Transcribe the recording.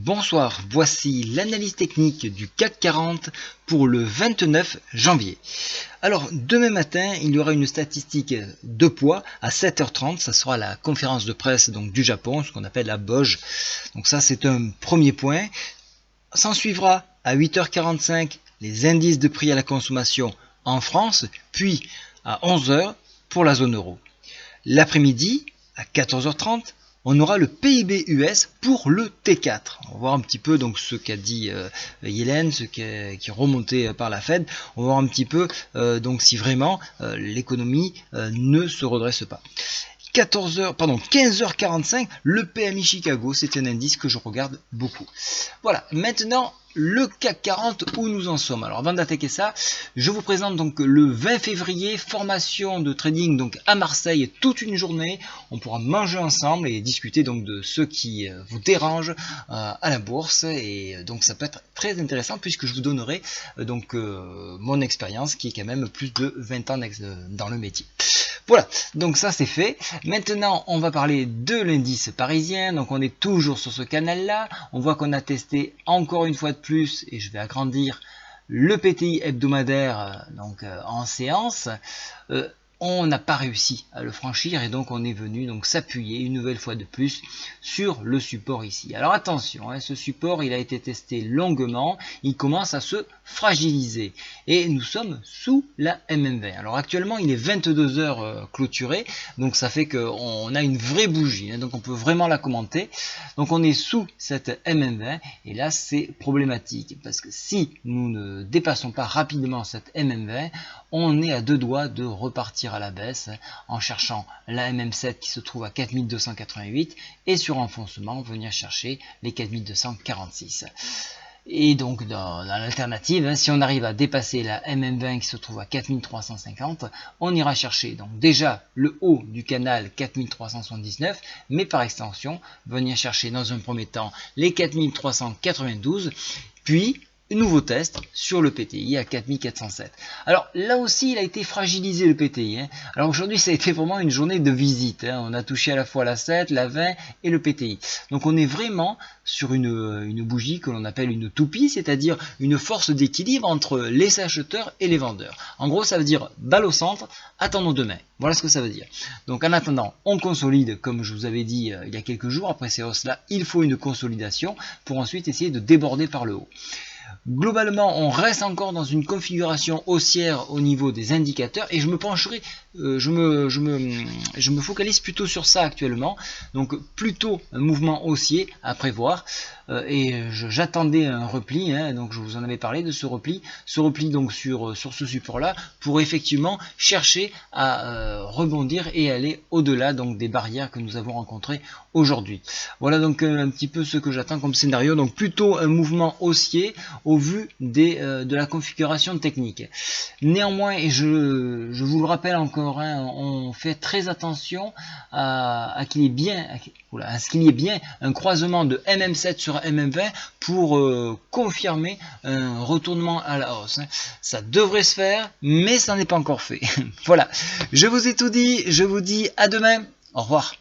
Bonsoir, voici l'analyse technique du CAC 40 pour le 29 janvier. Alors, demain matin, il y aura une statistique de poids à 7h30, ça sera la conférence de presse donc, du Japon, ce qu'on appelle la BOJ. Donc ça, c'est un premier point. S'en suivra à 8h45 les indices de prix à la consommation en France, puis à 11h pour la zone euro. L'après-midi, à 14h30, on aura le PIB US pour le T4. On va voir un petit peu donc ce qu'a dit Yellen, ce qui est remonté par la Fed. On va voir un petit peu donc si vraiment l'économie ne se redresse pas. 15h45, le PMI Chicago, c'est un indice que je regarde beaucoup. Voilà, maintenant le CAC 40, où nous en sommes. Alors avant d'attaquer ça, je vous présente donc le 20 février, formation de trading donc à Marseille, toute une journée. On pourra manger ensemble et discuter donc de ce qui vous dérange à la bourse. Et donc ça peut être très intéressant puisque je vous donnerai donc mon expérience qui est quand même plus de 20 ans dans le métier. Voilà, donc ça c'est fait. Maintenant, on va parler de l'indice parisien. Donc on est toujours sur ce canal-là. On voit qu'on a testé encore une fois de plus, et je vais agrandir, le PTI hebdomadaire donc en séance. On n'a pas réussi à le franchir et donc on est venu donc s'appuyer une nouvelle fois de plus sur le support ici. Alors attention, ce support il a été testé longuement, il commence à se fragiliser et nous sommes sous la MM20. Alors actuellement il est 22 heures clôturé, donc ça fait qu'on a une vraie bougie, donc on peut vraiment la commenter. Donc on est sous cette MM20 et là c'est problématique parce que si nous ne dépassons pas rapidement cette MM20, on est à deux doigts de repartir à la baisse en cherchant la MM7 qui se trouve à 4288 et sur enfoncement venir chercher les 4246. Et donc dans l'alternative, si on arrive à dépasser la MM20 qui se trouve à 4350, on ira chercher donc déjà le haut du canal 4379, mais par extension venir chercher dans un premier temps les 4392, puis nouveau test sur le PTI à 4407. Alors là aussi il a été fragilisé le PTI. Alors aujourd'hui ça a été vraiment une journée de visite. On a touché à la fois la 7, la 20 et le PTI. Donc on est vraiment sur une bougie que l'on appelle une toupie, c'est-à-dire une force d'équilibre entre les acheteurs et les vendeurs. En gros ça veut dire balle au centre, attendons demain. Voilà ce que ça veut dire. Donc en attendant on consolide comme je vous avais dit il y a quelques jours. Après ces hausses là il faut une consolidation pour ensuite essayer de déborder par le haut. Globalement, on reste encore dans une configuration haussière au niveau des indicateurs et je me pencherai, je me focalise plutôt sur ça actuellement. Donc plutôt un mouvement haussier à prévoir et j'attendais un repli, donc je vous en avais parlé de ce repli donc sur ce support là pour effectivement chercher à rebondir et aller au-delà donc des barrières que nous avons rencontrées aujourd'hui. Voilà donc un petit peu ce que j'attends comme scénario, donc plutôt un mouvement haussier au vu de la configuration technique. Néanmoins, et je vous le rappelle encore, on fait très attention à ce qu'il y ait bien un croisement de MM7 sur MM20 pour confirmer un retournement à la hausse. Ça devrait se faire, mais ça n'est pas encore fait. Voilà, je vous ai tout dit, je vous dis à demain, au revoir.